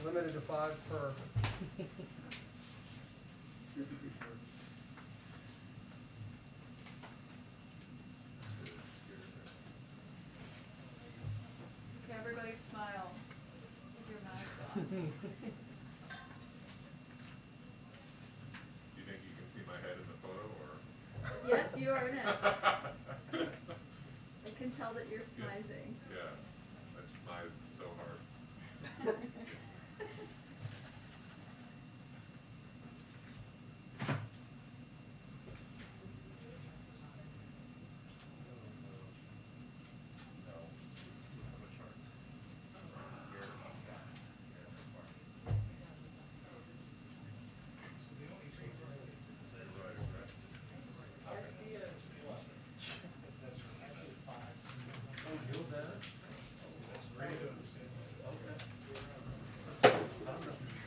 Limited to 5 per. Okay, everybody smile. With your mask on. Do you think you can see my head in the photo, or? Yes, you are in it. I can tell that you're smizing. Yeah, that smize is so hard.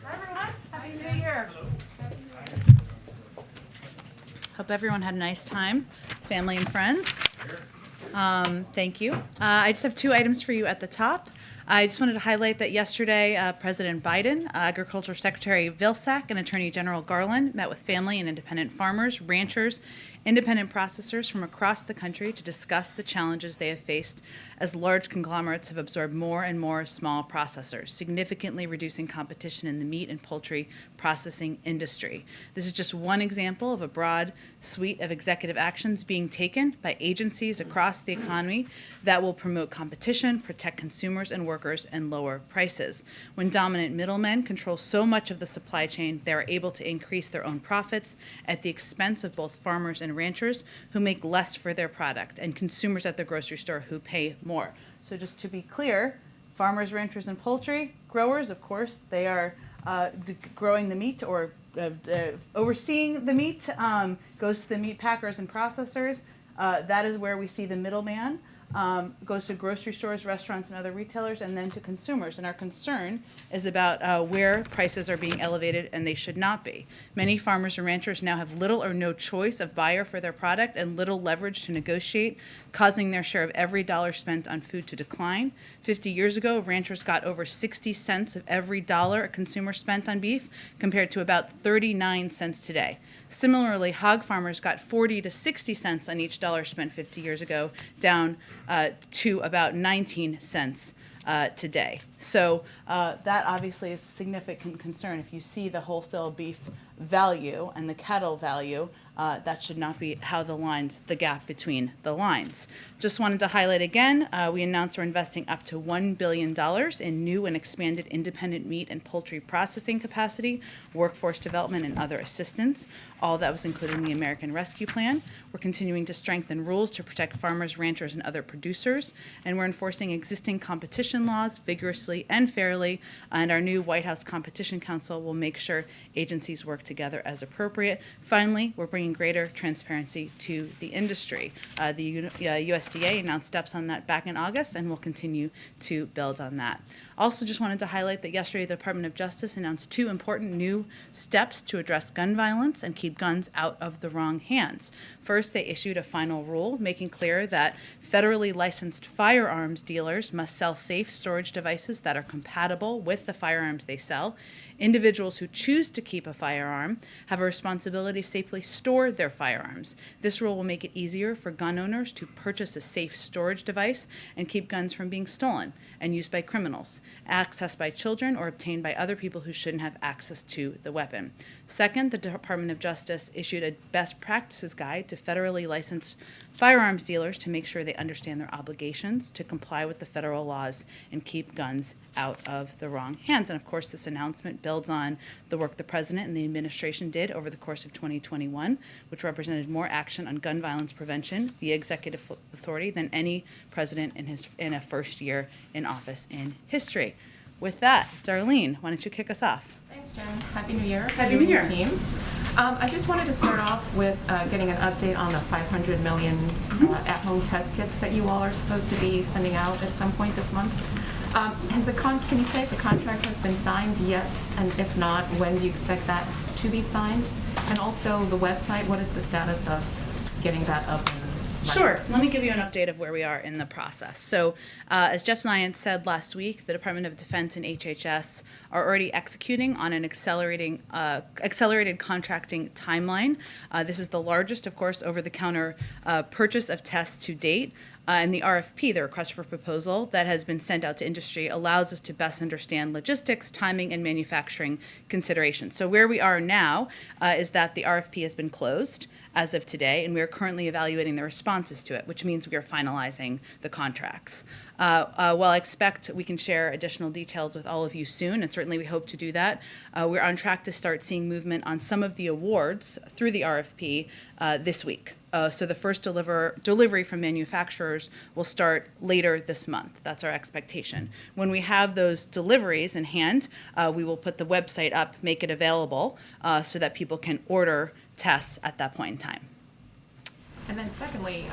Hi everyone, Happy New Year. Hope everyone had a nice time, family and friends. Thank you. I just have 2 items for you at the top. I just wanted to highlight that yesterday, President Biden, Agriculture Secretary Vilsack, and Attorney General Garland met with family and independent farmers, ranchers, independent processors from across the country to discuss the challenges they have faced as large conglomerates have absorbed more and more small processors, significantly reducing competition in the meat and poultry processing industry. This is just one example of a broad suite of executive actions being taken by agencies across the economy that will promote competition, protect consumers and workers, and lower prices. When dominant middlemen control so much of the supply chain, they are able to increase their own profits at the expense of both farmers and ranchers who make less for their product, and consumers at the grocery store who pay more. So just to be clear, farmers, ranchers, and poultry growers, of course, they are growing the meat or overseeing the meat, goes to the meat packers and processors. That is where we see the middleman. Goes to grocery stores, restaurants, and other retailers, and then to consumers. And our concern is about where prices are being elevated, and they should not be. Many farmers and ranchers now have little or no choice of buyer for their product and little leverage to negotiate, causing their share of every dollar spent on food to decline. 50 years ago, ranchers got over 60 cents of every dollar a consumer spent on beef, compared to about 39 cents today. Similarly, hog farmers got 40 to 60 cents on each dollar spent 50 years ago, down to about 19 cents today. So that obviously is a significant concern. If you see the wholesale beef value and the cattle value, that should not be how the gap between the lines. Just wanted to highlight again, we announced we're investing up to $1 billion in new and expanded independent meat and poultry processing capacity, workforce development, and other assistance. All that was included in the American Rescue Plan. We're continuing to strengthen rules to protect farmers, ranchers, and other producers, and we're enforcing existing competition laws vigorously and fairly, and our new White House Competition Council will make sure agencies work together as appropriate. Finally, we're bringing greater transparency to the industry. The USDA announced steps on that back in August, and we'll continue to build on that. Also, just wanted to highlight that yesterday the Department of Justice announced 2 important new steps to address gun violence and keep guns out of the wrong hands. First, they issued a final rule making clear that federally licensed firearms dealers must sell safe storage devices that are compatible with the firearms they sell. Individuals who choose to keep a firearm have a responsibility to safely store their firearms. This rule will make it easier for gun owners to purchase a safe storage device and keep guns from being stolen and used by criminals, accessed by children, or obtained by other people who shouldn't have access to the weapon. Second, the Department of Justice issued a best practices guide to federally licensed firearms dealers to make sure they understand their obligations to comply with the federal laws and keep guns out of the wrong hands. And of course, this announcement builds on the work the President and the administration did over the course of 2021, which represented more action on gun violence prevention via executive authority than any president in a first year in office in history. With that, Darlene, why don't you kick us off? Thanks, Jen. Happy New Year. Happy New Year. Team. I just wanted to start off with getting an update on the 500 million at-home test kits that you all are supposed to be sending out at some point this month. Can you say if the contract has been signed yet? And if not, when do you expect that to be signed? And also the website, what is the status of getting that up and Sure. Let me give you an update of where we are in the process. So, as Jeff Zients said last week, the Department of Defense and HHS are already executing on an accelerated contracting timeline. This is the largest, of course, over-the-counter purchase of tests to date. And the RFP, the request for proposal, that has been sent out to industry allows us to best understand logistics, timing, and manufacturing considerations. So where we are now is that the RFP has been closed as of today, and we are currently evaluating the responses to it, which means we are finalizing the contracts. While I expect we can share additional details with all of you soon, and certainly we hope to do that, we're on track to start seeing movement on some of the awards through the RFP this week. So the first delivery from manufacturers will start later this month. That's our expectation. When we have those deliveries in hand, we will put the website up, make it available, so that people can order tests at that point in time. And then secondly,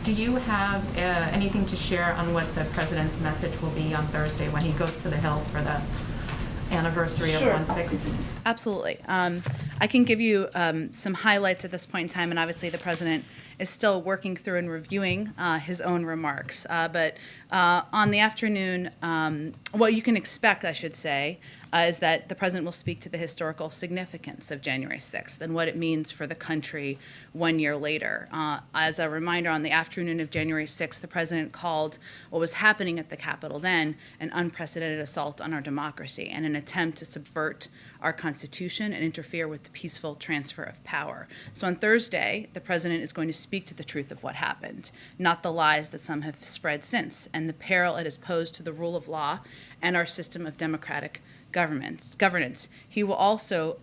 do you have anything to share on what the president's message will be on Thursday when he goes to the Hill for the anniversary of 1/6? Absolutely. I can give you some highlights at this point in time, and obviously the president is still working through and reviewing his own remarks. But on the afternoon, what you can expect, I should say, is that the president will speak to the historical significance of January 6th and what it means for the country 1 year later. As a reminder, on the afternoon of January 6th, the president called what was happening at the Capitol then an unprecedented assault on our democracy and an attempt to subvert our Constitution and interfere with the peaceful transfer of power. So on Thursday, the president is going to speak to the truth of what happened, not the lies that some have spread since, and the peril it has posed to the rule of law and our system of democratic governance. He will also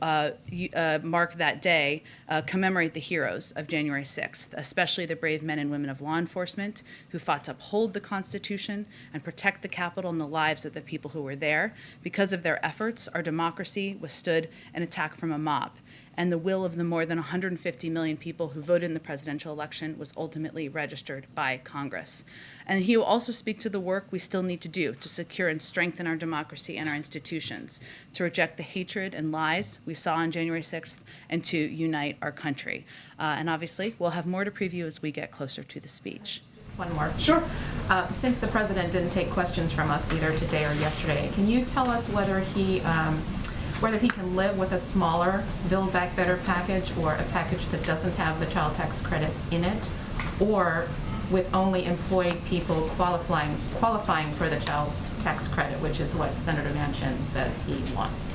mark that day, commemorate the heroes of January 6th, especially the brave men and women of law enforcement who fought to uphold the Constitution and protect the Capitol and the lives of the people who were there. Because of their efforts, our democracy withstood an attack from a mob, and the will of the more than 150 million people who voted in the presidential election was ultimately registered by Congress. And he will also speak to the work we still need to do to secure and strengthen our democracy and our institutions, to reject the hatred and lies we saw on January 6th, and to unite our country. And obviously, we'll have more to preview as we get closer to the speech. Just one more. Sure. Since the president didn't take questions from us either today or yesterday, can you tell us whether he can live with a smaller Build Back Better package or a package that doesn't have the child tax credit in it, or with only employed people qualifying for the child tax credit, which is what Senator Manchin says he wants?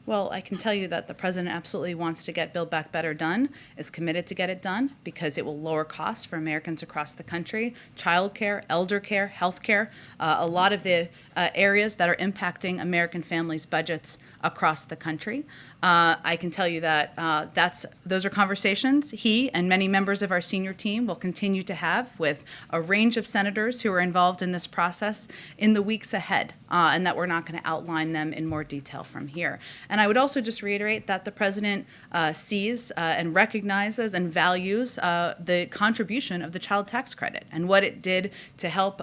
Well, I can tell you that the president absolutely wants to get Build Back Better done, is committed to get it done because it will lower costs for Americans across the country, childcare, elder care, health care, a lot of the areas that are impacting American families' budgets across the country. I can tell you that those are conversations he and many members of our senior team will continue to have with a range of senators who are involved in this process in the weeks ahead, and that we're not going to outline them in more detail from here. And I would also just reiterate that the president sees and recognizes and values the contribution of the child tax credit and what it did to help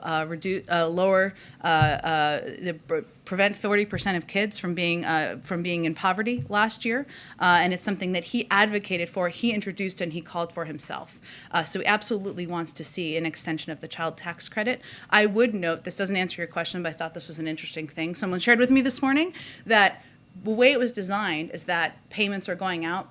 prevent 40% of kids from being in poverty last year, and it's something that he advocated for, he introduced, and he called for himself. So he absolutely wants to see an extension of the child tax credit. I would note, this doesn't answer your question, but I thought this was an interesting thing. Someone shared with me this morning that the way it was designed is that payments are going out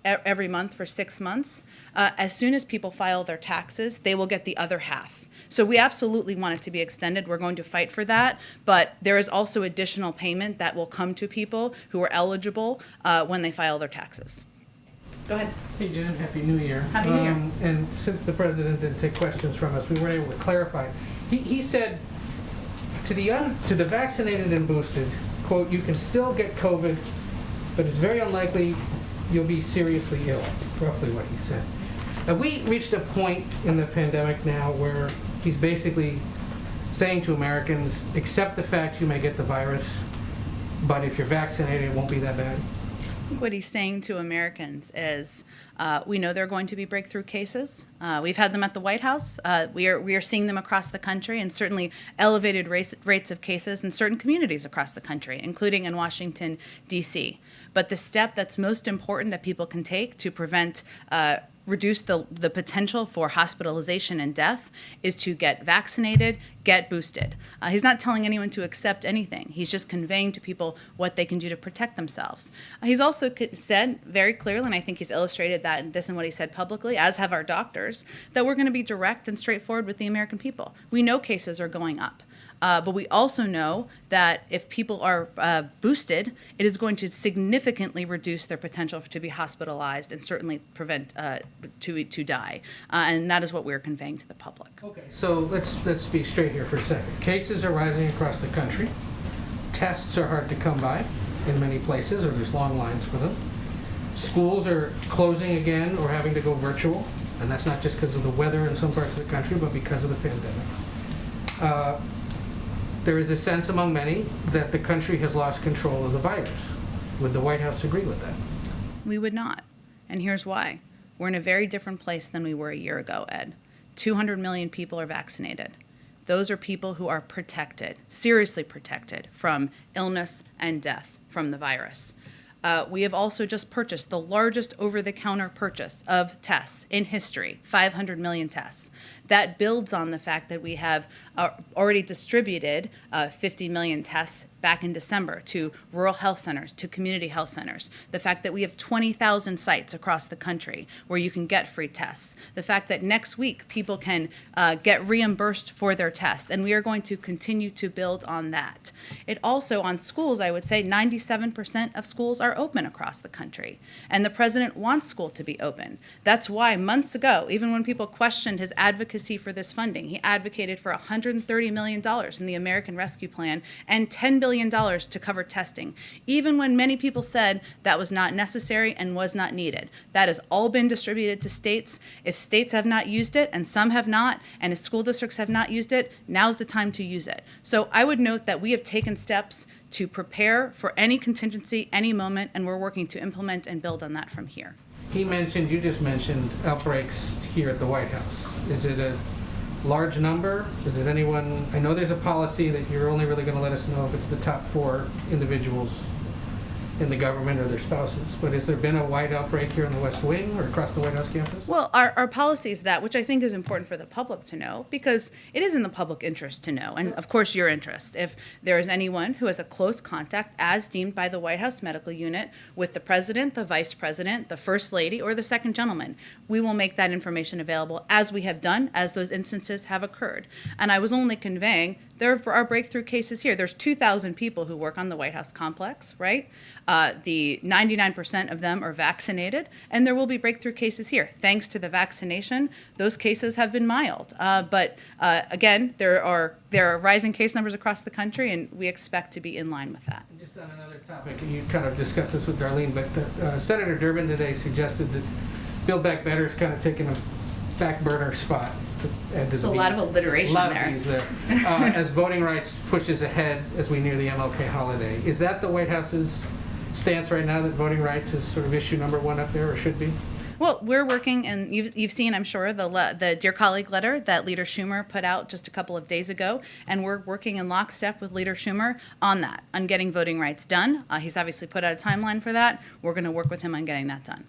every month for 6 months. As soon as people file their taxes, they will get the other half. So we absolutely want it to be extended. We're going to fight for that. But there is also additional payment that will come to people who are eligible when they file their taxes. Go ahead. Hey, Jen, Happy New Year. Happy New Year. And since the president didn't take questions from us, we weren't able to clarify. He said to the vaccinated and boosted, quote, you can still get COVID, but it's very unlikely you'll be seriously ill, roughly what he said. Have we reached a point in the pandemic now where he's basically saying to Americans, accept the fact you may get the virus, but if you're vaccinated, it won't be that bad? I think what he's saying to Americans is, we know there are going to be breakthrough cases. We've had them at the White House. We are seeing them across the country, and certainly elevated rates of cases in certain communities across the country, including in Washington, D.C. But the step that's most important that people can take to prevent reduce the potential for hospitalization and death is to get vaccinated, get boosted. He's not telling anyone to accept anything. He's just conveying to people what they can do to protect themselves. He's also said very clearly, and I think he's illustrated that in what he said publicly, as have our doctors, that we're going to be direct and straightforward with the American people. We know cases are going up. But we also know that if people are boosted, it is going to significantly reduce their potential to be hospitalized and certainly prevent to die. And that is what we're conveying to the public. Okay, so let's be straight here for a second. Cases are rising across the country. Tests are hard to come by in many places, or there's long lines for them. Schools are closing again or having to go virtual, and that's not just because of the weather in some parts of the country, but because of the pandemic. There is a sense among many that the country has lost control of the virus. Would the White House agree with that? We would not. And here's why. We're in a very different place than we were a year ago, Ed. 200 million people are vaccinated. Those are people who are protected, seriously protected from illness and death from the virus. We have also just purchased the largest over-the-counter purchase of tests in history, 500 million tests. That builds on the fact that we have already distributed 50 million tests back in December to rural health centers, to community health centers. The fact that we have 20,000 sites across the country where you can get free tests. The fact that next week people can get reimbursed for their tests. And we are going to continue to build on that. It also, on schools, I would say 97% of schools are open across the country. And the president wants school to be open. That's why months ago, even when people questioned his advocacy for this funding, he advocated for $130 million in the American Rescue Plan and $10 billion to cover testing, even when many people said that was not necessary and was not needed. That has all been distributed to states. If states have not used it, and some have not, and if school districts have not used it, now's the time to use it. So I would note that we have taken steps to prepare for any contingency, any moment, and we're working to implement and build on that from here. You just mentioned outbreaks here at the White House. Is it a large number? Is it anyone? I know there's a policy that you're only really going to let us know if it's the top 4 individuals in the government or their spouses. But has there been a wide outbreak here in the West Wing or across the White House campus? Well, our policy is that, which I think is important for the public to know, because it is in the public interest to know, and of course your interest. If there is anyone who has a close contact, as deemed by the White House Medical Unit, with the president, the vice president, the first lady, or the second gentleman, we will make that information available, as we have done, as those instances have occurred. And I was only conveying there are breakthrough cases here. There's 2,000 people who work on the White House complex, right? The 99% of them are vaccinated, and there will be breakthrough cases here. Thanks to the vaccination, those cases have been mild. But again, there are rising case numbers across the country, and we expect to be in line with that. Just on another topic, and you kind of discussed this with Darlene, but Senator Durbin today suggested that Build Back Better is kind of taking a back burner spot. There's a lot of alliteration there. A lot of B's there. As voting rights pushes ahead as we near the MLK holiday. Is that the White House's stance right now, that voting rights is sort of issue number 1 up there, or should be? Well, we're working, and you've seen, I'm sure, the Dear Colleague letter that Leader Schumer put out just a couple of days ago, and we're working in lockstep with Leader Schumer on that, on getting voting rights done. He's obviously put out a timeline for that. We're going to work with him on getting that done.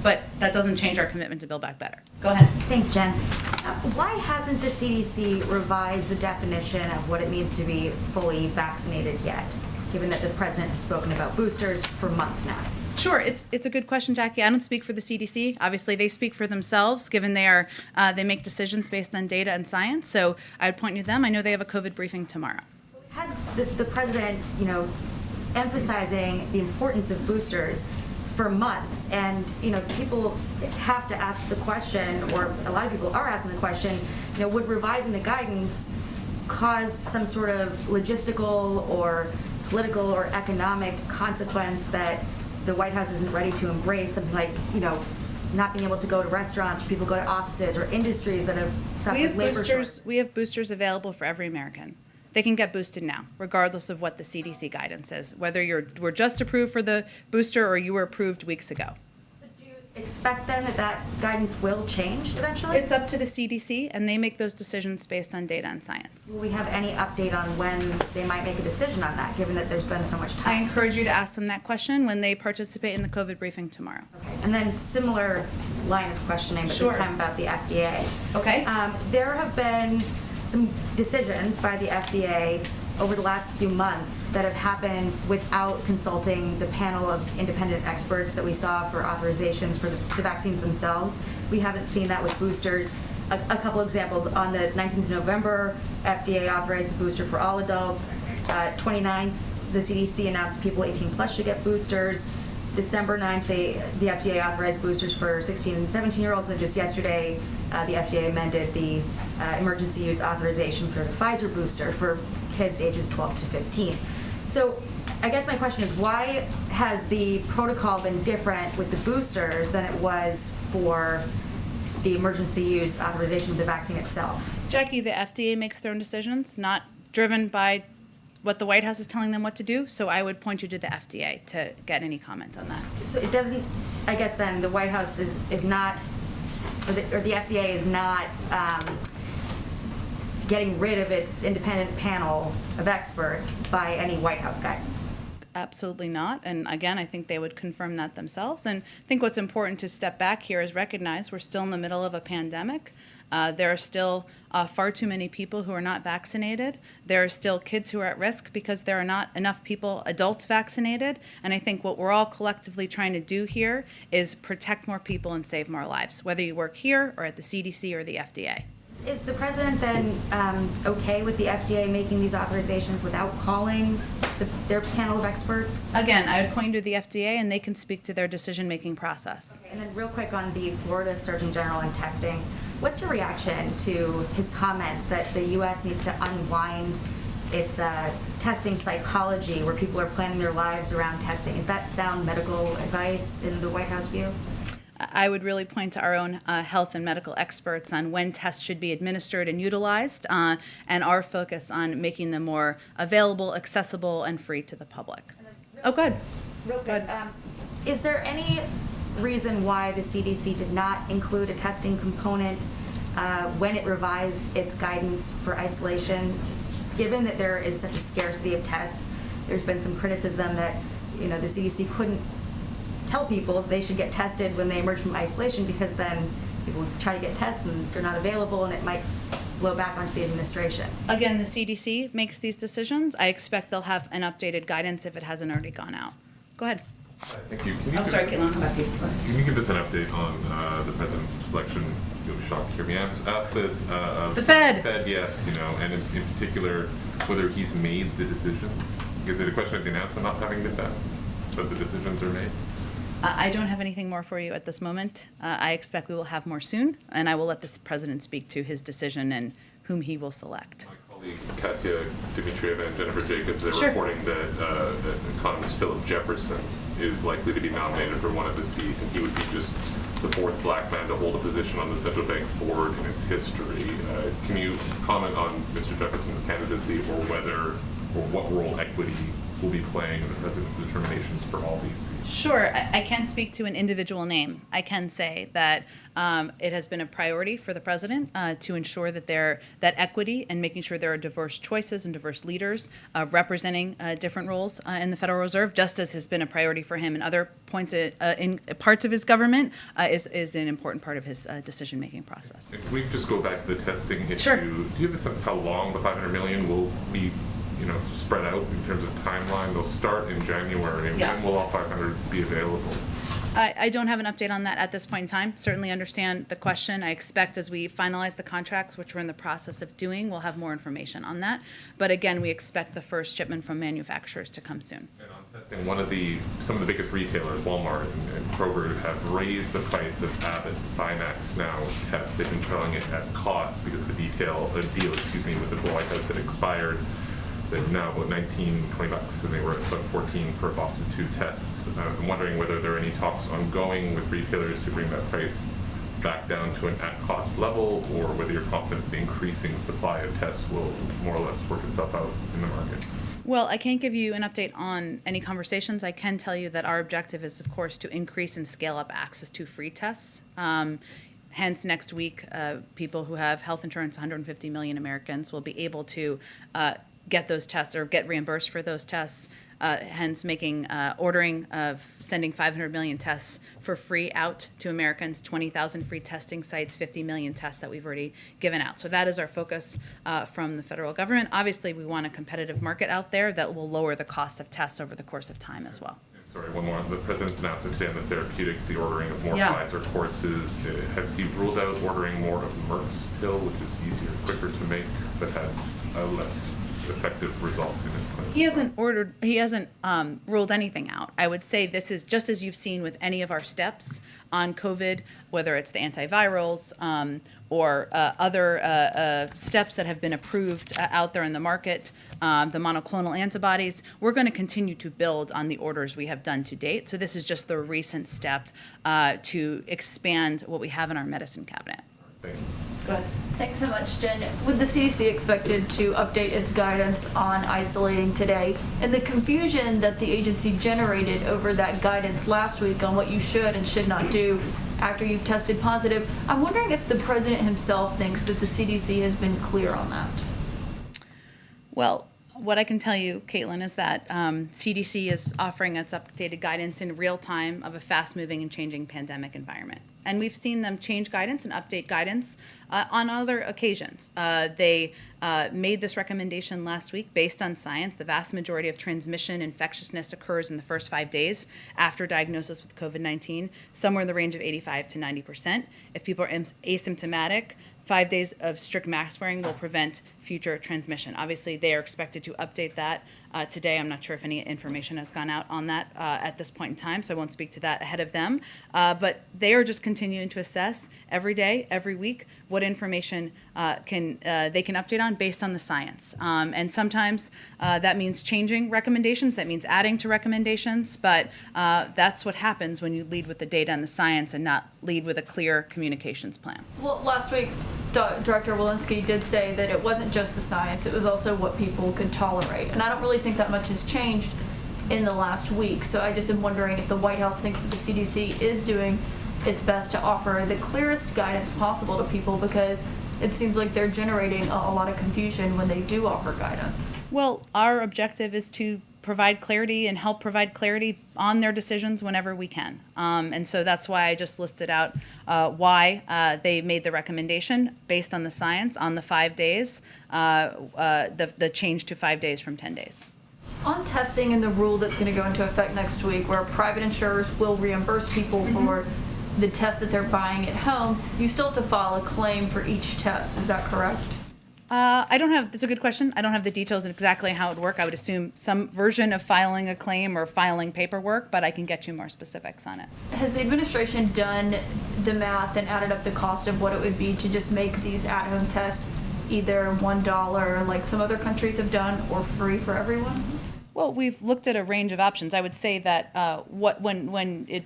But that doesn't change our commitment to Build Back Better. Go ahead. Thanks, Jen. Why hasn't the CDC revised the definition of what it means to be fully vaccinated yet, given that the president has spoken about boosters for months now? Sure, it's a good question, Jackie. I don't speak for the CDC. Obviously, they speak for themselves, given they make decisions based on data and science. So I would point you to them. I know they have a COVID briefing tomorrow. Had the president, emphasizing the importance of boosters for months, and people have to ask the question, or a lot of people are asking the question, would revising the guidance cause some sort of logistical or political or economic consequence that the White House isn't ready to embrace, something like not being able to go to restaurants, or people go to offices, or industries that have suffered labor shortages? We have boosters available for every American. They can get boosted now, regardless of what the CDC guidance is, whether were just approved for the booster or you were approved weeks ago. So expect then that guidance will change eventually? It's up to the CDC, and they make those decisions based on data and science. Will we have any update on when they might make a decision on that, given that there's been so much I time? encourage you to ask them that question when they participate in the COVID briefing tomorrow. Okay, and then similar line of questioning, but Sure. this time about the FDA. Okay. There have been some decisions by the FDA over the last few months that have happened without consulting the panel of independent experts that we saw for authorizations for the vaccines themselves. We haven't seen that with boosters. A couple examples, on the 19th of November, FDA authorized the booster for all adults. 29th, the CDC announced people 18 plus should get boosters. December 9th, the FDA authorized boosters for 16 and 17-year-olds, and just yesterday, the FDA amended the emergency use authorization for the Pfizer booster for kids ages 12 to 15. So I guess my question is, why has the protocol been different with the boosters than it was for the emergency use authorization of the vaccine itself? Jackie, the FDA makes their own decisions, not driven by what the White House is telling them what to do, so I would point you to the FDA to get any comment on that. So it doesn't, I guess then the White House is not, or the FDA is not getting rid of its independent panel of experts by any White House guidance. Absolutely not. And again, I think they would confirm that themselves. And I think what's important to step back here is recognize we're still in the middle of a pandemic. There are still far too many people who are not vaccinated. There are still kids who are at risk because there are not enough people, adults, vaccinated. And I think what we're all collectively trying to do here is protect more people and save more lives, whether you work here or at the CDC or the FDA. Is the president then okay with the FDA making these authorizations without calling their panel of experts? Again, I would point you to the FDA, and they can speak to their decision-making process. Okay, and then real quick on the Florida Surgeon General and testing, what's your reaction to his comments that the U.S. needs to unwind its testing psychology where people are planning their lives around testing? Is that sound medical advice in the White House view? I would really point to our own health and medical experts on when tests should be administered and utilized, and our focus on making them more available, accessible, and free to the public. Oh, good. Real quick, is there any reason why the CDC did not include a testing component when it revised its guidance for isolation? Given that there is such a scarcity of tests, there's been some criticism that the CDC couldn't tell people they should get tested when they emerge from isolation, because then people would try to get tests and they're not available, and it might blow back onto the administration. Again, the CDC makes these decisions. I expect they'll have an updated guidance if it hasn't already gone out. Go ahead. Thank you. Can you Oh, sorry, Caitlin, I'll come back to you. Go ahead. Can you give us an update on the president's selection? You'll be shocked to hear me ask this. The Fed. Fed, yes, and in particular, whether he's made the decisions. Is it a question of the announcement not having been done, but the decisions are made? I don't have anything more for you at this moment. I expect we will have more soon, and I will let the president speak to his decision and whom he will select. My colleague Katya Dmitrieva and Jennifer Jacobs are Sure. reporting that economist Philip Jefferson is likely to be nominated for one of the seats, and he would be just the fourth black man to hold a position on the central bank's board in its history. Can you comment on Mr. Jefferson's candidacy, or whether, or what role equity will be playing in the president's determinations for all these seats? Sure. I can't speak to an individual name. I can say that it has been a priority for the president to ensure that that equity and making sure there are diverse choices and diverse leaders representing different roles in the Federal Reserve, just as has been a priority for him in other points in parts of his government, is an important part of his decision-making process. And can we just go back to the testing issue? Sure. Do you have a sense of how long the $500 million will be spread out in terms of timeline? They'll start in January, and Yeah. when will all 500 be available? I don't have an update on that at this point in time. Certainly understand the question. I expect as we finalize the contracts, which we're in the process of doing, we'll have more information on that. But again, we expect the first shipment from manufacturers to come soon. And on testing, some of the biggest retailers, Walmart and Kroger, have raised the price of Abbott's Binax Now test. They've been selling it at cost because the deal with the White House had expired. They're now about $19-20, and they were at about $14 for a box of 2 tests. I'm wondering whether there are any talks ongoing with retailers to bring that price back down to an at-cost level, or whether you're confident the increasing supply of tests will more or less work itself out in the market. Well, I can't give you an update on any conversations. I can tell you that our objective is, of course, to increase and scale up access to free tests. Hence, next week, people who have health insurance, 150 million Americans, will be able to get those tests or get reimbursed for those tests. Hence, sending 500 million tests for free out to Americans, 20,000 free testing sites, 50 million tests that we've already given out. So that is our focus from the federal government. Obviously, we want a competitive market out there that will lower the cost of tests over the course of time as well. Sorry, one more. The president's announcement today on the therapeutics, the ordering of more Yeah. Pfizer courses. Has he ruled out ordering more of Merck's pill, which is easier, quicker to make, but had less effective results in his clinic? He hasn't ruled anything out. I would say this is just as you've seen with any of our steps on COVID, whether it's the antivirals or other steps that have been approved out there in the market, the monoclonal antibodies. We're going to continue to build on the orders we have done to date. So this is just the recent step to expand what we have in our medicine cabinet. Thank you. Go ahead. Thanks so much, Jen. With the CDC expected to update its guidance on isolating today, and the confusion that the agency generated over that guidance last week on what you should and should not do after you've tested positive, I'm wondering if the president himself thinks that the CDC has been clear on that. Well, what I can tell you, Caitlin, is that CDC is offering its updated guidance in real time of a fast-moving and changing pandemic environment. And we've seen them change guidance and update guidance on other occasions. They made this recommendation last week based on science. The vast majority of transmission infectiousness occurs in the first 5 days after diagnosis with COVID-19, somewhere in the range of 85 to 90%. If people are asymptomatic, 5 days of strict mask wearing will prevent future transmission. Obviously, they are expected to update that today. I'm not sure if any information has gone out on that at this point in time, so I won't speak to that ahead of them. But they are just continuing to assess every day, every week, what information they can update on based on the science. And sometimes that means changing recommendations, that means adding to recommendations, but that's what happens when you lead with the data and the science and not lead with a clear communications plan. Well, last week, Director Walensky did say that it wasn't just the science, it was also what people could tolerate. And I don't really think that much has changed in the last week. So I just am wondering if the White House thinks that the CDC is doing its best to offer the clearest guidance possible to people, because it seems like they're generating a lot of confusion when they do offer guidance. Well, our objective is to provide clarity and help provide clarity on their decisions whenever we can. And so that's why I just listed out why they made the recommendation based on the science on the 5 days, the change to 5 days from 10 days. On testing and the rule that's going to go into effect next week, where private insurers will reimburse people for the test that they're buying at home, you still have to file a claim for each test. Is that correct? That's a good question. I don't have the details of exactly how it would work. I would assume some version of filing a claim or filing paperwork, but I can get you more specifics on it. Has the administration done the math and added up the cost of what it would be to just make these at-home tests either $1, like some other countries have done, or free for everyone? Well, we've looked at a range of options. I would say that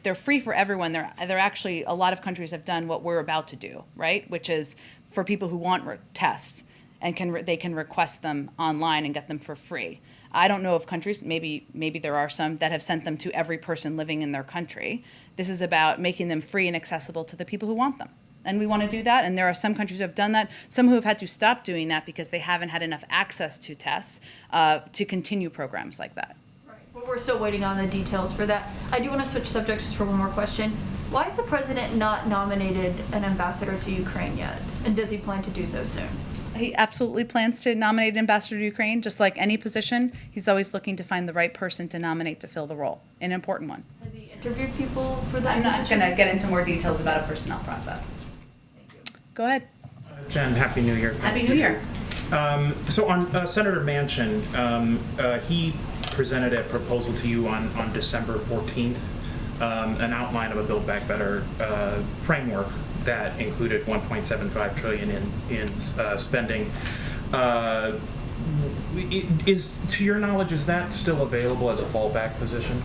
they're free for everyone, they're actually, a lot of countries have done what we're about to do, right? Which is for people who want tests, and they can request them online and get them for free. I don't know of countries, maybe there are some, that have sent them to every person living in their country. This is about making them free and accessible to the people who want them. And we want to do that, and there are some countries who have done that, some who have had to stop doing that because they haven't had enough access to tests to continue programs like that. Right. Well, we're still waiting on the details for that. I do want to switch subjects just for one more question. Why has the president not nominated an ambassador to Ukraine yet? And does he plan to do so soon? He absolutely plans to nominate an ambassador to Ukraine. Just like any position, he's always looking to find the right person to nominate to fill the role, an important one. Has he interviewed people for that I'm not position? going to get into more details about a personnel process. Thank you. Go ahead. Jen, Happy New Year. Happy New Year. So on Senator Manchin, he presented a proposal to you on December 14th, an outline of a Build Back Better framework that included $1.75 trillion in spending. To your knowledge, is that still available as a fallback position?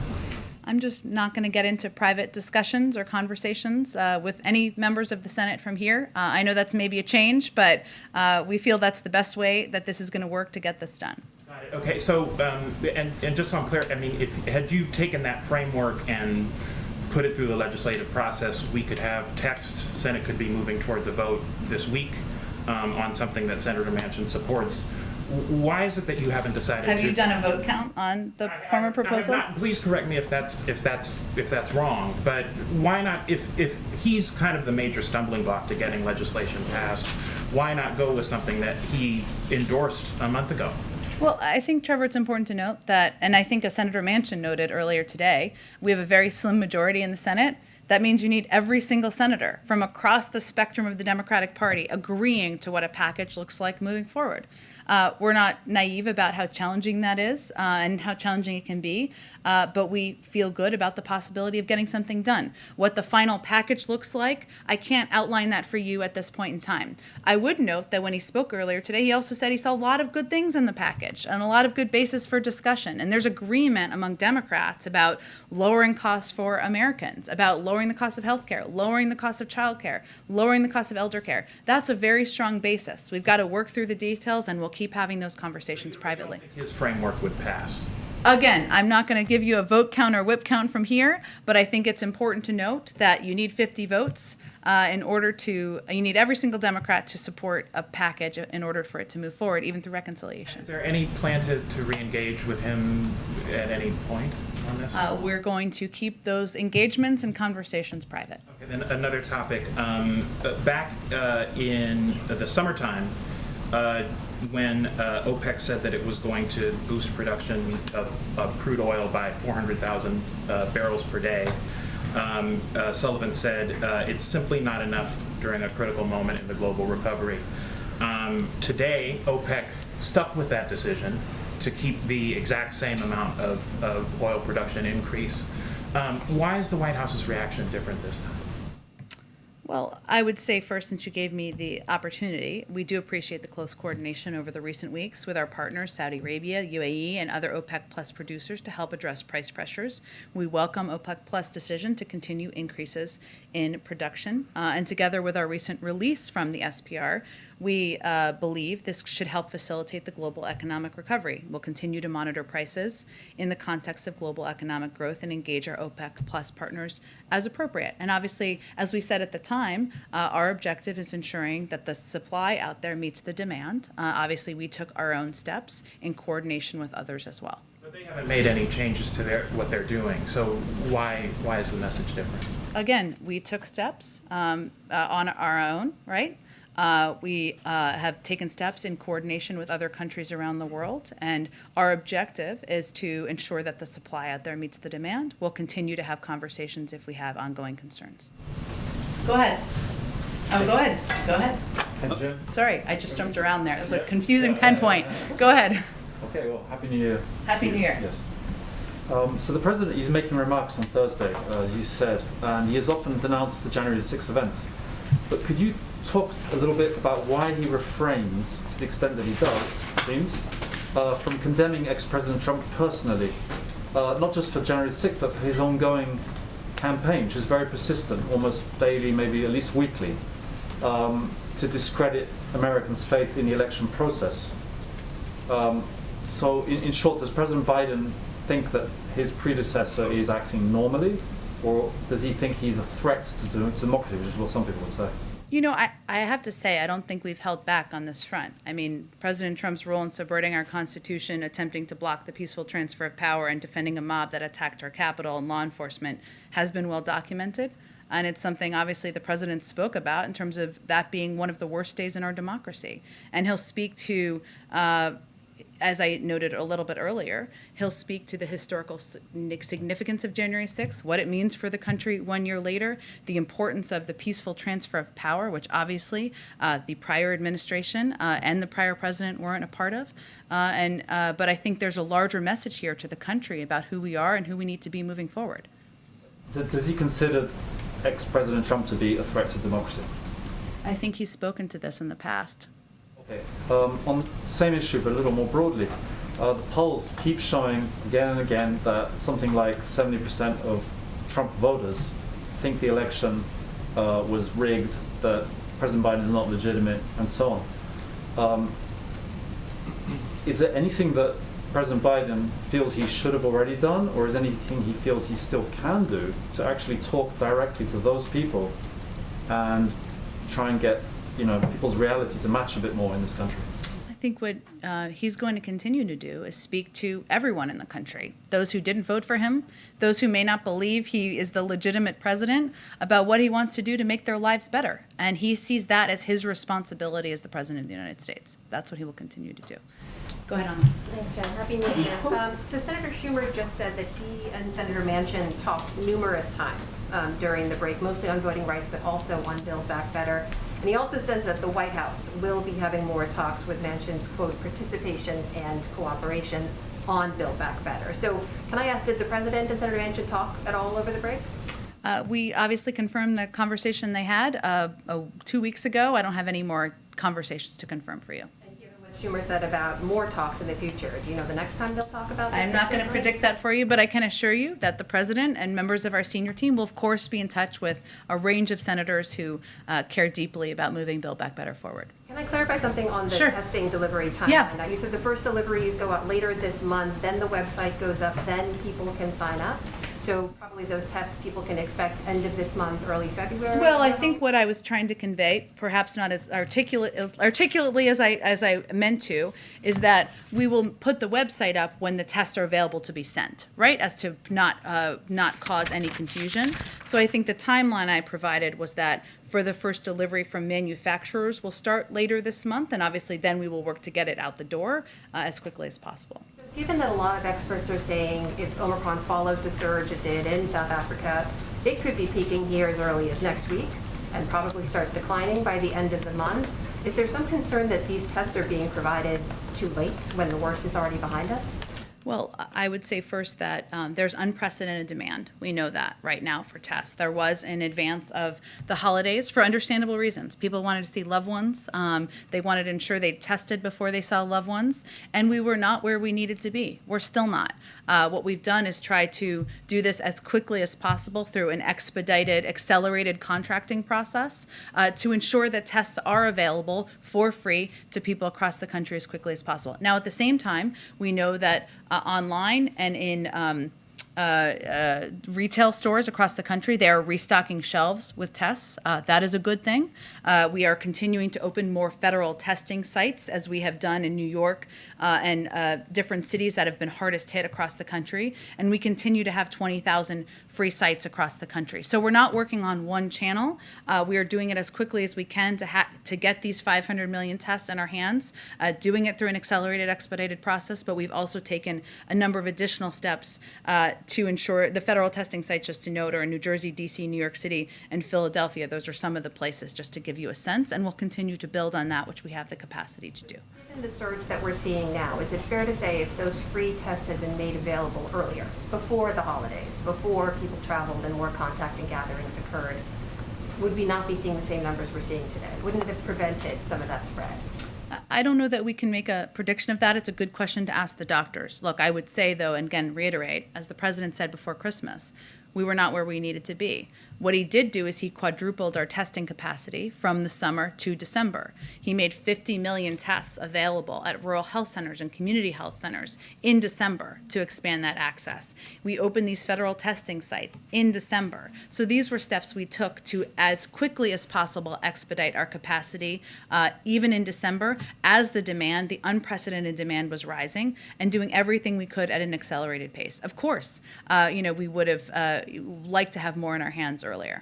I'm just not going to get into private discussions or conversations with any members of the Senate from here. I know that's maybe a change, but we feel that's the best way that this is going to work to get this done. Okay, so, and just so I'm clear, I mean, had you taken that framework and put it through the legislative process, we could have text, Senate could be moving towards a vote this week on something that Senator Manchin supports. Why is it that you haven't decided to? Have you done a vote count on the former proposal? I have not. Please correct me if that's wrong. But why not? If he's kind of the major stumbling block to getting legislation passed, why not go with something that he endorsed a month ago? Well, I think, Trevor, it's important to note that, and I think as Senator Manchin noted earlier today, we have a very slim majority in the Senate. That means you need every single senator from across the spectrum of the Democratic Party agreeing to what a package looks like moving forward. We're not naive about how challenging that is and how challenging it can be, but we feel good about the possibility of getting something done. What the final package looks like, I can't outline that for you at this point in time. I would note that when he spoke earlier today, he also said he saw a lot of good things in the package and a lot of good basis for discussion. And there's agreement among Democrats about lowering costs for Americans, about lowering the cost of healthcare, lowering the cost of childcare, lowering the cost of elder care. That's a very strong basis. We've got to work through the details, and we'll keep having those conversations privately. His framework would pass. Again, I'm not going to give you a vote count or whip count from here, but I think it's important to note that you need 50 votes you need every single Democrat to support a package in order for it to move forward, even through reconciliation. Is there any plan to re-engage with him at any point on this? We're going to keep those engagements and conversations private. Okay, then another topic. Back in the summertime, when OPEC said that it was going to boost production of crude oil by 400,000 barrels per day, Sullivan said it's simply not enough during a critical moment in the global recovery. Today, OPEC stuck with that decision to keep the exact same amount of oil production increase. Why is the White House's reaction different this time? Well, I would say first, since you gave me the opportunity, we do appreciate the close coordination over the recent weeks with our partners, Saudi Arabia, UAE, and other OPEC Plus producers to help address price pressures. We welcome OPEC Plus' decision to continue increases in production. And together with our recent release from the SPR, we believe this should help facilitate the global economic recovery. We'll continue to monitor prices in the context of global economic growth and engage our OPEC Plus partners as appropriate. And obviously, as we said at the time, our objective is ensuring that the supply out there meets the demand. Obviously, we took our own steps in coordination with others as well. But they haven't made any changes to what they're doing, so why is the message different? Again, we took steps on our own, right? We have taken steps in coordination with other countries around the world, and our objective is to ensure that the supply out there meets the demand. We'll continue to have conversations if we have ongoing concerns. Go ahead. Oh, go ahead. Go ahead. Thank you. Sorry, I just jumped around there. It was a confusing pen point. Go ahead. Okay, well, Happy New Year. Happy New Year. Yes. So the President is making remarks on Thursday, as you said, and he has often denounced the January 6 events. But could you talk a little bit about why he refrains, to the extent that he does, it seems, from condemning ex-President Trump personally, not just for January 6th, but for his ongoing campaign, which is very persistent, almost daily, maybe at least weekly, to discredit Americans' faith in the election process. So in short, does President Biden think that his predecessor is acting normally, or does he think he's a threat to democracy, which is what some people would say? You know, I have to say, I don't think we've held back on this front. I mean, President Trump's role in subverting our Constitution, attempting to block the peaceful transfer of power, and defending a mob that attacked our Capitol and law enforcement has been well documented. And it's something, obviously, the president spoke about in terms of that being one of the worst days in our democracy. And he'll speak to, as I noted a little bit earlier, he'll speak to the historical significance of January 6th, what it means for the country 1 year later, the importance of the peaceful transfer of power, which obviously the prior administration and the prior president weren't a part of. But I think there's a larger message here to the country about who we are and who we need to be moving forward. Does he consider ex-President Trump to be a threat to democracy? I think he's spoken to this in the past. Okay. On the same issue, but a little more broadly, the polls keep showing again and again that something like 70% of Trump voters think the election was rigged, that President Biden is not legitimate, and so on. Is there anything that President Biden feels he should have already done, or is anything he feels he still can do to actually talk directly to those people and try and get, people's reality to match a bit more in this country? I think what he's going to continue to do is speak to everyone in the country, those who didn't vote for him, those who may not believe he is the legitimate president, about what he wants to do to make their lives better. And he sees that as his responsibility as the president of the United States. That's what he will continue to do. Go ahead, Anna. Thanks, Jen. Happy New Year. So Senator Schumer just said that he and Senator Manchin talked numerous times during the break, mostly on voting rights, but also on Build Back Better. And he also says that the White House will be having more talks with Manchin's, quote, participation and cooperation on Build Back Better. So can I ask, did the president and Senator Manchin talk at all over the break? We obviously confirmed the conversation they had 2 weeks ago. I don't have any more conversations to confirm for you. And given what Schumer said about more talks in the future, do you know the next time they'll talk about this? I'm not going to predict that for you, but I can assure you that the president and members of our senior team will, of course, be in touch with a range of senators who care deeply about moving Build Back Better forward. Can I clarify something on the Sure. testing delivery timeline? Yeah. Now, you said the first deliveries go out later this month, then the website goes up, then people can sign up. So probably those tests people can expect end of this month, early February? Well, I think what I was trying to convey, perhaps not as articulately as I meant to, is that we will put the website up when the tests are available to be sent, right? As to not cause any confusion. So I think the timeline I provided was that for the first delivery from manufacturers will start later this month, and obviously then we will work to get it out the door as quickly as possible. So given that a lot of experts are saying if Omicron follows the surge it did in South Africa, it could be peaking here as early as next week and probably start declining by the end of the month. Is there some concern that these tests are being provided too late when the worst is already behind us? Well, I would say first that there's unprecedented demand. We know that right now for tests. There was in advance of the holidays for understandable reasons. People wanted to see loved ones. They wanted to ensure they tested before they saw loved ones. And we were not where we needed to be. We're still not. What we've done is try to do this as quickly as possible through an expedited, accelerated contracting process to ensure that tests are available for free to people across the country as quickly as possible. Now, at the same time, we know that online and in retail stores across the country, they are restocking shelves with tests. That is a good thing. We are continuing to open more federal testing sites, as we have done in New York and different cities that have been hardest hit across the country. And we continue to have 20,000 free sites across the country. So we're not working on one channel. We are doing it as quickly as we can to get these 500 million tests in our hands, doing it through an accelerated, expedited process. But we've also taken a number of additional steps to ensure the federal testing sites, just to note, are in New Jersey, D.C., New York City, and Philadelphia. Those are some of the places, just to give you a sense, and we'll continue to build on that, which we have the capacity to do. Given the surge that we're seeing now, is it fair to say if those free tests had been made available earlier, before the holidays, before people traveled and more contact and gatherings occurred, would we not be seeing the same numbers we're seeing today? Wouldn't it have prevented some of that spread? I don't know that we can make a prediction of that. It's a good question to ask the doctors. Look, I would say, though, and again, reiterate, as the president said before Christmas, we were not where we needed to be. What he did do is he quadrupled our testing capacity from the summer to December. He made 50 million tests available at rural health centers and community health centers in December to expand that access. We opened these federal testing sites in December. So these were steps we took to, as quickly as possible, expedite our capacity, even in December, as the unprecedented demand was rising, and doing everything we could at an accelerated pace. Of course, we would have liked to have more in our hands earlier.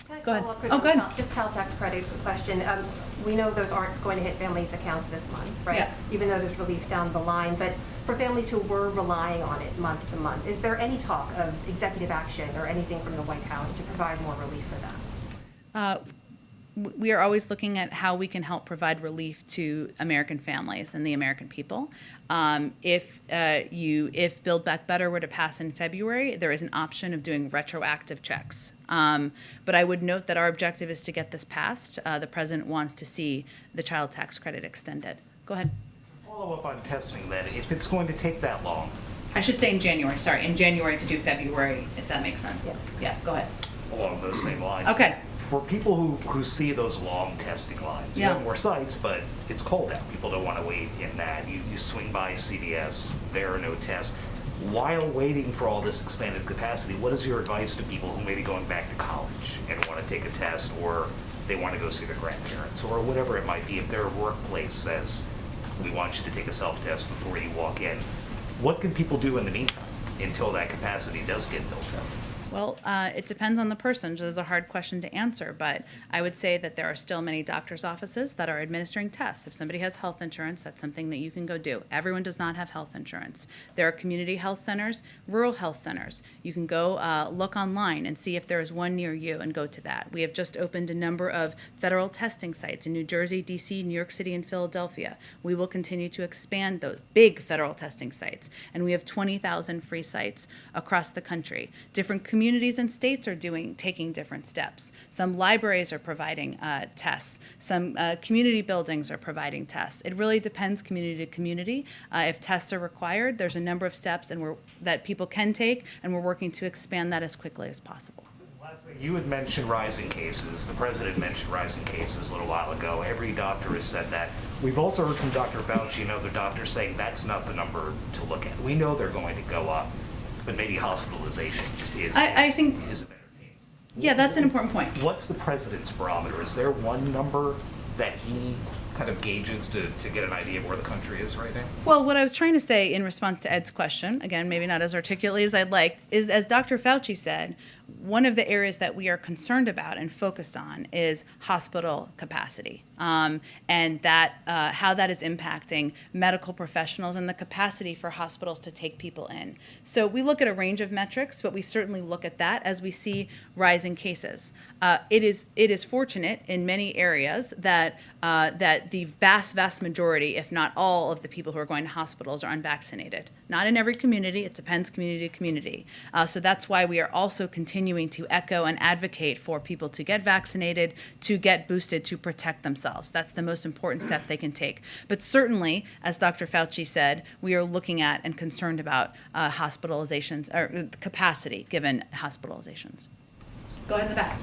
Can I Go ahead. follow up Oh, go ahead. Just child tax credit question. We know those aren't going to hit families' accounts this month, right? Yeah. Even though there's relief down the line. But for families who were relying on it month to month, is there any talk of executive action or anything from the White House to provide more relief for them? We are always looking at how we can help provide relief to American families and the American people. If Build Back Better were to pass in February, there is an option of doing retroactive checks. But I would note that our objective is to get this passed. The president wants to see the child tax credit extended. Go ahead. Follow up on testing then, if it's going to take that long. I should say in January. Sorry, in January to do February, if that makes sense. Yeah, go ahead. Along those same lines. Okay. For people who see those long testing lines, you Yeah. have more sites, but it's cold out. People don't want to wait in that. You swing by CVS, there are no tests. While waiting for all this expanded capacity, what is your advice to people who may be going back to college and want to take a test, or they want to go see their grandparents, or whatever it might be? If their workplace says, we want you to take a self-test before you walk in, what can people do in the meantime until that capacity does get built up? Well, it depends on the person. So it's a hard question to answer, but I would say that there are still many doctor's offices that are administering tests. If somebody has health insurance, that's something that you can go do. Everyone does not have health insurance. There are community health centers, rural health centers. You can go look online and see if there is one near you and go to that. We have just opened a number of federal testing sites in New Jersey, D.C., New York City, and Philadelphia. We will continue to expand those big federal testing sites, and we have 20,000 free sites across the country. Different communities and states are taking different steps. Some libraries are providing tests. Some community buildings are providing tests. It really depends community to community. If tests are required, there's a number of steps that people can take, and we're working to expand that as quickly as possible. Lastly, you had mentioned rising cases. The president mentioned rising cases a little while ago. Every doctor has said that. We've also heard from Dr. Fauci and other doctors saying that's not the number to look at. We know they're going to go up, but maybe hospitalizations is I think- a better case. Yeah, that's an important point. What's the president's barometer? Is there one number that he kind of gauges to get an idea of where the country is right now? Well, what I was trying to say in response to Ed's question, again, maybe not as articulately as I'd like, is as Dr. Fauci said, one of the areas that we are concerned about and focused on is hospital capacity, and that how that is impacting medical professionals and the capacity for hospitals to take people in. So we look at a range of metrics, but we certainly look at that as we see rising cases. It is fortunate in many areas that the vast majority, if not all, of the people who are going to hospitals are unvaccinated. Not in every community, it depends community to community. So that's why we are also continuing to echo and advocate for people to get vaccinated, to get boosted, to protect themselves. That's the most important step they can take. But certainly, as Dr. Fauci said, we are looking at and concerned about hospitalizations, or capacity given hospitalizations. Go ahead in the back.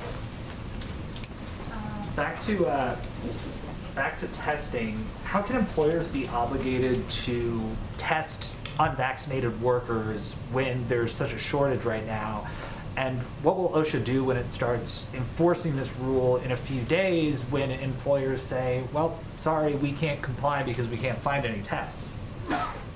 Back to testing. How can employers be obligated to test unvaccinated workers when there's such a shortage right now? And what will OSHA do when it starts enforcing this rule in a few days when employers say, well, sorry, we can't comply because we can't find any tests?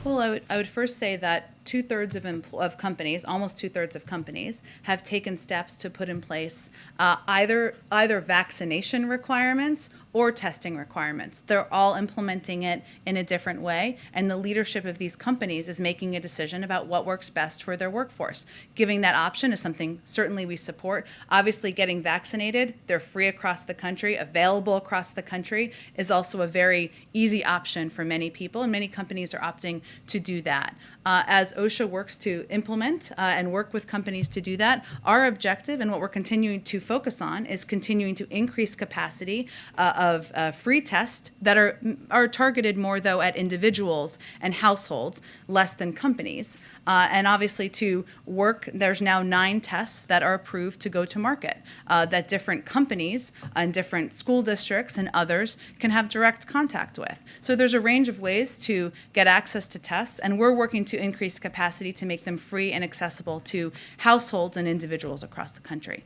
Well, I would first say that 2/3 of companies, almost 2/3 of companies, have taken steps to put in place either vaccination requirements or testing requirements. They're all implementing it in a different way, and the leadership of these companies is making a decision about what works best for their workforce. Giving that option is something certainly we support. Obviously, getting vaccinated, they're free across the country, available across the country, is also a very easy option for many people, and many companies are opting to do that. As OSHA works to implement and work with companies to do that, our objective and what we're continuing to focus on is continuing to increase capacity of free tests that are targeted more, though, at individuals and households, less than companies. And obviously to work, there's now 9 tests that are approved to go to market that different companies and different school districts and others can have direct contact with. So there's a range of ways to get access to tests, and we're working to increase capacity to make them free and accessible to households and individuals across the country.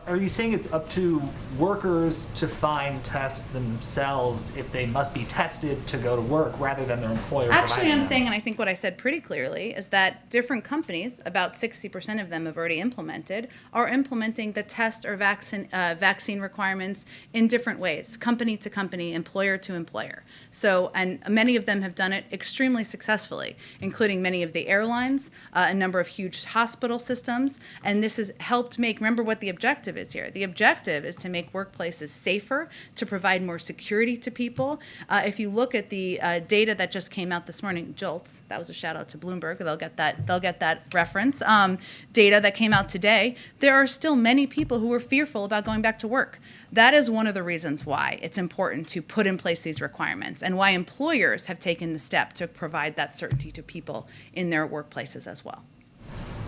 Are you saying it's up to workers to find tests themselves if they must be tested to go to work rather than their employer Actually, providing I'm them? saying, and I think what I said pretty clearly, is that different companies, about 60% of them have already implemented, are implementing the test or vaccine requirements in different ways, company to company, employer to employer. So, and many of them have done it extremely successfully, including many of the airlines, a number of huge hospital systems, and this has helped make, remember what the objective is here. The objective is to make workplaces safer, to provide more security to people. If you look at the data that just came out this morning, JOLTS, that was a shout out to Bloomberg, they'll get that reference, data that came out today, there are still many people who are fearful about going back to work. That is one of the reasons why it's important to put in place these requirements and why employers have taken the step to provide that certainty to people in their workplaces as well.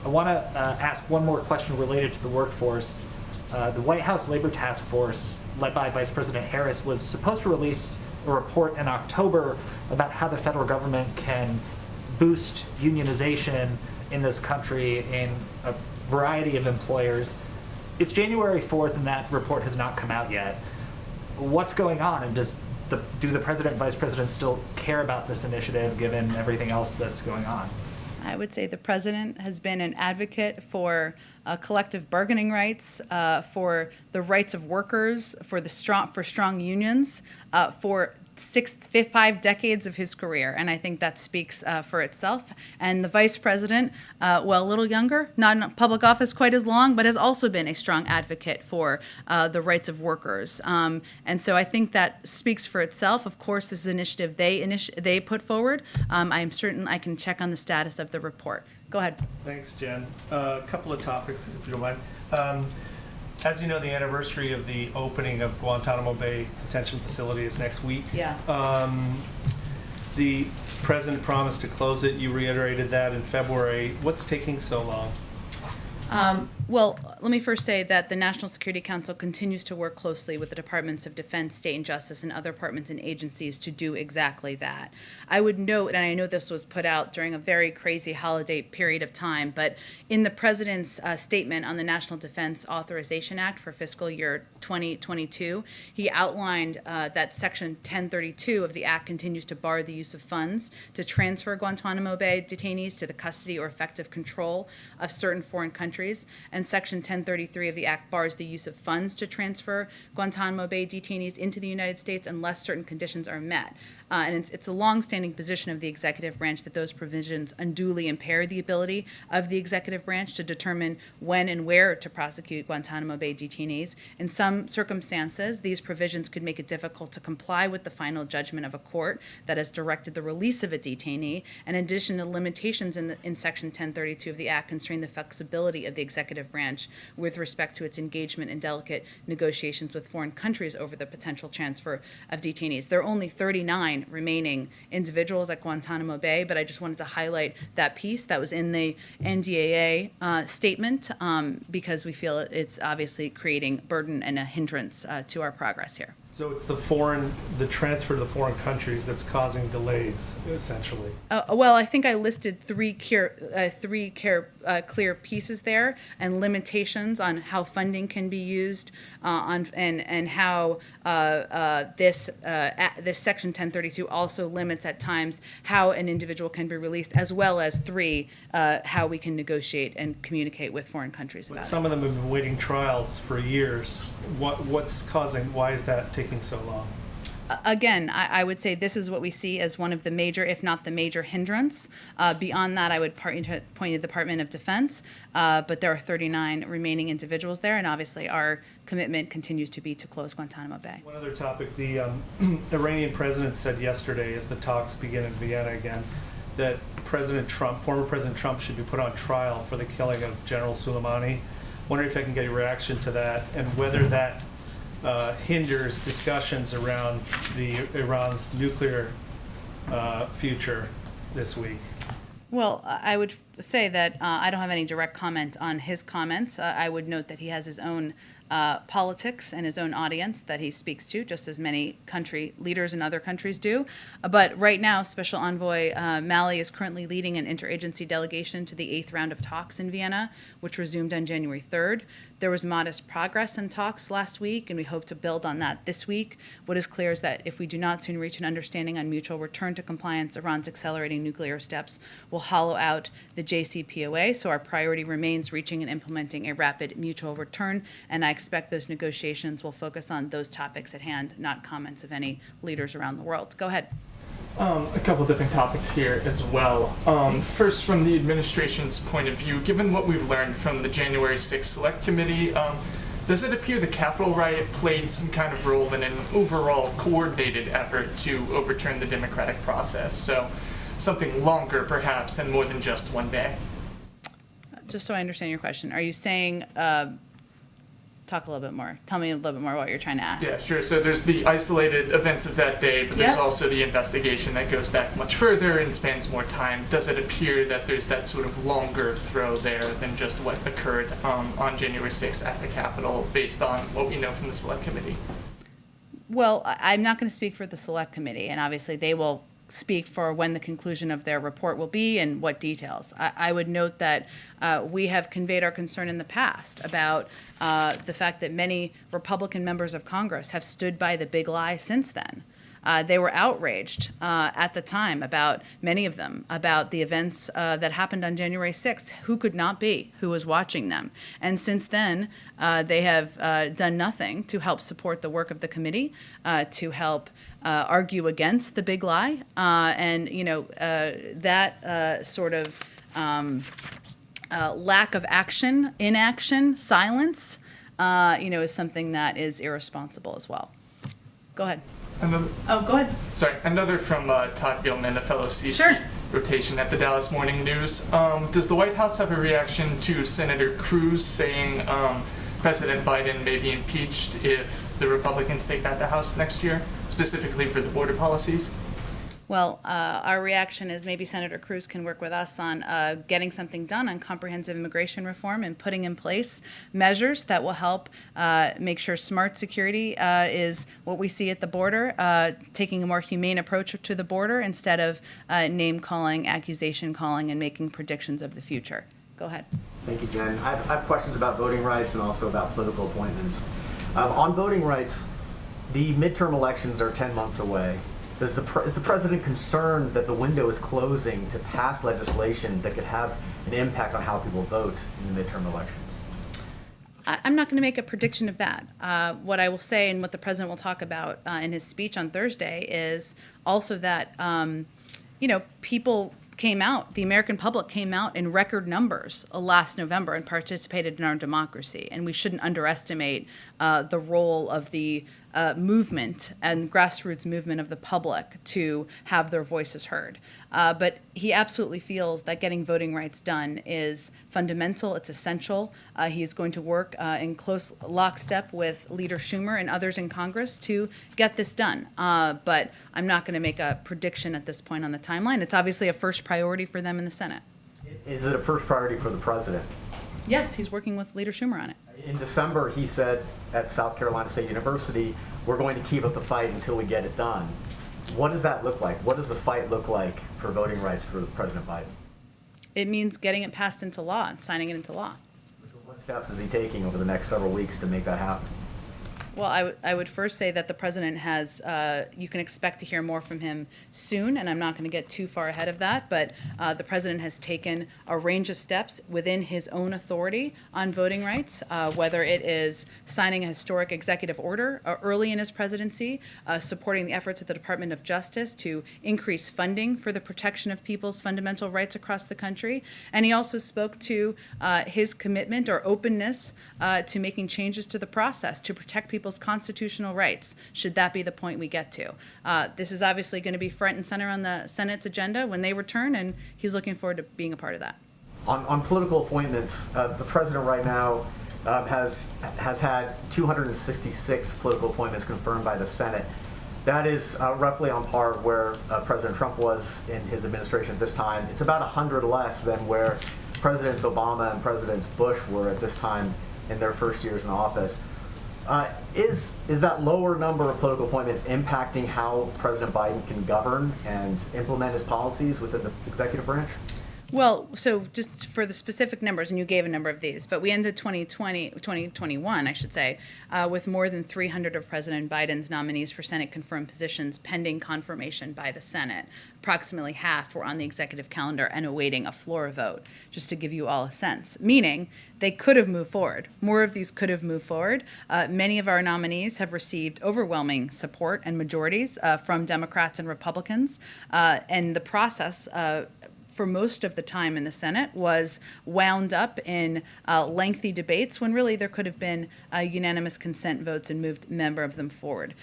I want to ask one more question related to the workforce. The White House Labor Task Force, led by Vice President Harris, was supposed to release a report in October about how the federal government can boost unionization in this country in a variety of employers. It's January 4th and that report has not come out yet. What's going on, and do the president and vice president still care about this initiative given everything else that's going on? I would say the president has been an advocate for collective bargaining rights, for the rights of workers, for strong unions, for 5 decades of his career, and I think that speaks for itself. And the vice president, well, a little younger, not in public office quite as long, but has also been a strong advocate for the rights of workers. And so I think that speaks for itself. Of course, this is an initiative they put forward. I am certain I can check on the status of the report. Go ahead. Thanks, Jen. A couple of topics, if you don't mind. As you know, the anniversary of the opening of Guantanamo Bay Detention Facility is next week. Yeah. The president promised to close it. You reiterated that in February. What's taking so long? Well, let me first say that the National Security Council continues to work closely with the Departments of Defense, State and Justice, and other departments and agencies to do exactly that. I would note, and I know this was put out during a very crazy holiday period of time, but in the President's statement on the National Defense Authorization Act for fiscal year 2022, he outlined that Section 1032 of the Act continues to bar the use of funds to transfer Guantanamo Bay detainees to the custody or effective control of certain foreign countries. And Section 1033 of the Act bars the use of funds to transfer Guantanamo Bay detainees into the United States unless certain conditions are met. And it's a longstanding position of the executive branch that those provisions unduly impair the ability of the executive branch to determine when and where to prosecute Guantanamo Bay detainees. In some circumstances, these provisions could make it difficult to comply with the final judgment of a court that has directed the release of a detainee. In addition, the limitations in Section 1032 of the Act constrain the flexibility of the executive branch with respect to its engagement in delicate negotiations with foreign countries over the potential transfer of detainees. There are only 39 remaining individuals at Guantanamo Bay, but I just wanted to highlight that piece that was in the NDAA statement because we feel it's obviously creating burden and a hindrance to our progress here. So it's the transfer to the foreign countries that's causing delays, essentially. Well, I think I listed three clear pieces there, and limitations on how funding can be used, and how this Section 1032 also limits at times how an individual can be released, as well as how we can negotiate and communicate with foreign countries about it. Some of them have been waiting trials for years. Why is that taking so long? Again, I would say this is what we see as one of the major, if not the major hindrance. Beyond that, I would point to the Department of Defense, but there are 39 remaining individuals there, and obviously our commitment continues to be to close Guantanamo Bay. One other topic, the Iranian president said yesterday, as the talks begin in Vienna again, that former President Trump should be put on trial for the killing of General Soleimani. Wondering if I can get a reaction to that, and whether that hinders discussions around Iran's nuclear future this week. Well, I would say that I don't have any direct comment on his comments. I would note that he has his own politics and his own audience that he speaks to, just as many country leaders in other countries do. But right now, Special Envoy Malley is currently leading an interagency delegation to the 8th round of talks in Vienna, which resumed on January 3rd. There was modest progress in talks last week, and we hope to build on that this week. What is clear is that if we do not soon reach an understanding on mutual return to compliance, Iran's accelerating nuclear steps will hollow out the JCPOA, so our priority remains reaching and implementing a rapid mutual return, and I expect those negotiations will focus on those topics at hand, not comments of any leaders around the world. Go ahead. A couple different topics here as well. First, from the administration's point of view, given what we've learned from the January 6th Select Committee, does it appear the Capitol riot played some kind of role in an overall coordinated effort to overturn the democratic process? So something longer, perhaps, and more than just one day? Just so I understand your question, are you saying talk a little bit more. Tell me a little bit more what you're trying to ask. Yeah, sure. So there's the isolated events of that day, but there's Yep. also the investigation that goes back much further and spans more time. Does it appear that there's that sort of longer throw there than just what occurred on January 6th at the Capitol, based on what we know from the Select Committee? Well, I'm not going to speak for the Select Committee, and obviously they will speak for when the conclusion of their report will be and what details. I would note that we have conveyed our concern in the past about the fact that many Republican members of Congress have stood by the big lie since then. They were outraged at the time, about many of them, about the events that happened on January 6th. Who could not be? Who was watching them? And since then, they have done nothing to help support the work of the committee, to help argue against the big lie. And, you know, that sort of lack of action, inaction, silence, you know, is something that is irresponsible as well. Go ahead. Another, Oh, go ahead. sorry, another from Todd Gilman, a fellow CC Sure. rotation at the Dallas Morning News. Does the White House have a reaction to Senator Cruz saying President Biden may be impeached if the Republicans take back the House next year, specifically for the border policies? Well, our reaction is maybe Senator Cruz can work with us on getting something done on comprehensive immigration reform and putting in place measures that will help make sure smart security is what we see at the border, taking a more humane approach to the border instead of name calling, accusation calling, and making predictions of the future. Go ahead. Thank you, Jen. I have questions about voting rights and also about political appointments. On voting rights, the midterm elections are 10 months away. Is the president concerned that the window is closing to pass legislation that could have an impact on how people vote in the midterm elections? I'm not going to make a prediction of that. What I will say, and what the president will talk about in his speech on Thursday, is also that, you know, people came out, the American public came out in record numbers last November and participated in our democracy. And we shouldn't underestimate the role of the movement and grassroots movement of the public to have their voices heard. But he absolutely feels that getting voting rights done is fundamental, it's essential. He is going to work in close lockstep with Leader Schumer and others in Congress to get this done. But I'm not going to make a prediction at this point on the timeline. It's obviously a first priority for them in the Senate. Is it a first priority for the president? Yes, he's working with Leader Schumer on it. In December, he said at South Carolina State University, we're going to keep up the fight until we get it done. What does that look like? What does the fight look like for voting rights for President Biden? It means getting it passed into law and signing it into law. What steps is he taking over the next several weeks to make that happen? Well, I would first say that the president has, you can expect to hear more from him soon, and I'm not going to get too far ahead of that, but the president has taken a range of steps within his own authority on voting rights, whether it is signing a historic executive order early in his presidency, supporting the efforts of the Department of Justice to increase funding for the protection of people's fundamental rights across the country, and he also spoke to his commitment or openness to making changes to the process to protect people's constitutional rights, should that be the point we get to. This is obviously going to be front and center on the Senate's agenda when they return, and he's looking forward to being a part of that. On political appointments, the president right now has had 266 political appointments confirmed by the Senate. That is roughly on par where President Trump was in his administration at this time. It's about 100 less than where Presidents Obama and Presidents Bush were at this time in their first years in office. Is that lower number of political appointments impacting how President Biden can govern and implement his policies within the executive branch? Well, so just for the specific numbers, and you gave a number of these, but we ended 2021, I should say, with more than 300 of President Biden's nominees for Senate confirmed positions pending confirmation by the Senate. Approximately half were on the executive calendar and awaiting a floor vote, just to give you all a sense. Meaning, they could have moved forward. More of these could have moved forward. Many of our nominees have received overwhelming support and majorities from Democrats and Republicans, and the process for most of the time in the Senate was wound up in lengthy debates when really there could have been unanimous consent votes and moved a member of them forward.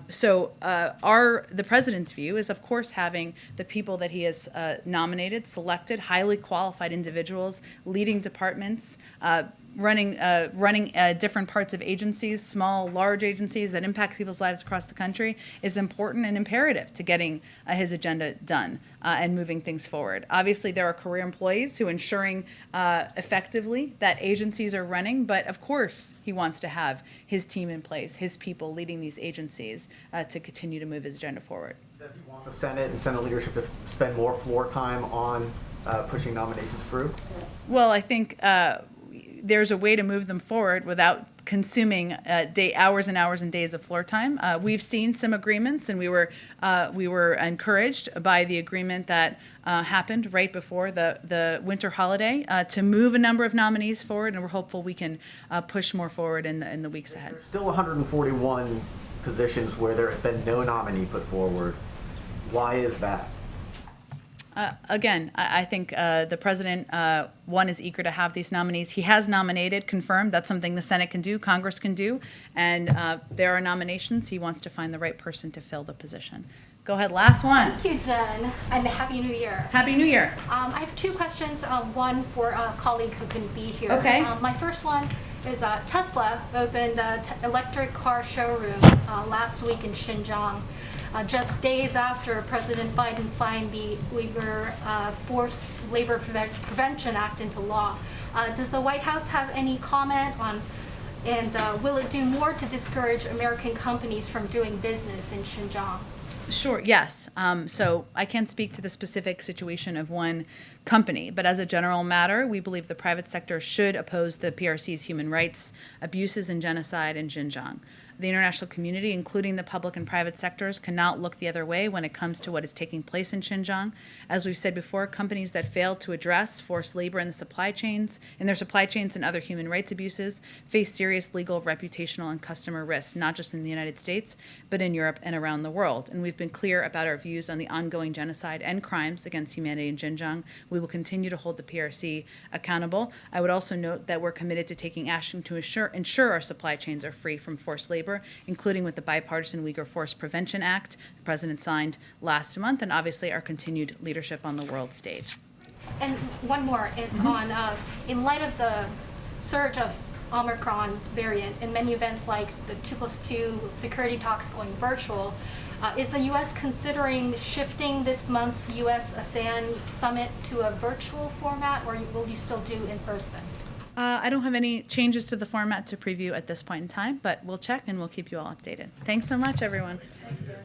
So the president's view is, of course, having the people that he has nominated, selected, highly qualified individuals, leading departments, running different parts of agencies, small, large agencies that impact people's lives across the country, is important and imperative to getting his agenda done and moving things forward. Obviously, there are career employees who are ensuring effectively that agencies are running, but of course, he wants to have his team in place, his people leading these agencies to continue to move his agenda forward. Does he want the Senate and Senate leadership to spend more floor time on pushing nominations through? Well, I think there's a way to move them forward without consuming hours and hours and days of floor time. We've seen some agreements, and we were encouraged by the agreement that happened right before the winter holiday to move a number of nominees forward, and we're hopeful we can push more forward in the weeks ahead. There's still 141 positions where there has been no nominee put forward. Why is that? Again, I think the president, one, is eager to have these nominees. He has nominated, confirmed. That's something the Senate can do, Congress can do. And there are nominations. He wants to find the right person to fill the position. Go ahead, last one. Thank you, Jen, and Happy New Year. Happy New Year. I have two questions, one for a colleague who can be here. Okay. My first one is Tesla opened an electric car showroom last week in Xinjiang. Just days after President Biden signed the Uyghur Forced Labor Prevention Act into law. Does the White House have any comment on, and will it do more to discourage American companies from doing business in Xinjiang? Sure, yes. So I can't speak to the specific situation of one company, but as a general matter, we believe the private sector should oppose the PRC's human rights abuses and genocide in Xinjiang. The international community, including the public and private sectors, cannot look the other way when it comes to what is taking place in Xinjiang. As we've said before, companies that fail to address forced labor in their supply chains and other human rights abuses face serious legal, reputational, and customer risks, not just in the United States, but in Europe and around the world. And we've been clear about our views on the ongoing genocide and crimes against humanity in Xinjiang. We will continue to hold the PRC accountable. I would also note that we're committed to taking action to ensure our supply chains are free from forced labor, including with the bipartisan Uyghur Force Prevention Act the President signed last month, and obviously our continued leadership on the world stage. And one more is on, in light of the surge of Omicron variant and many events like the 2+2 security talks going virtual, is the U.S. considering shifting this month's U.S.-ASEAN summit to a virtual format, or will you still do in person? I don't have any changes to the format to preview at this point in time, but we'll check and we'll keep you all updated. Thanks so much, everyone. Thank you.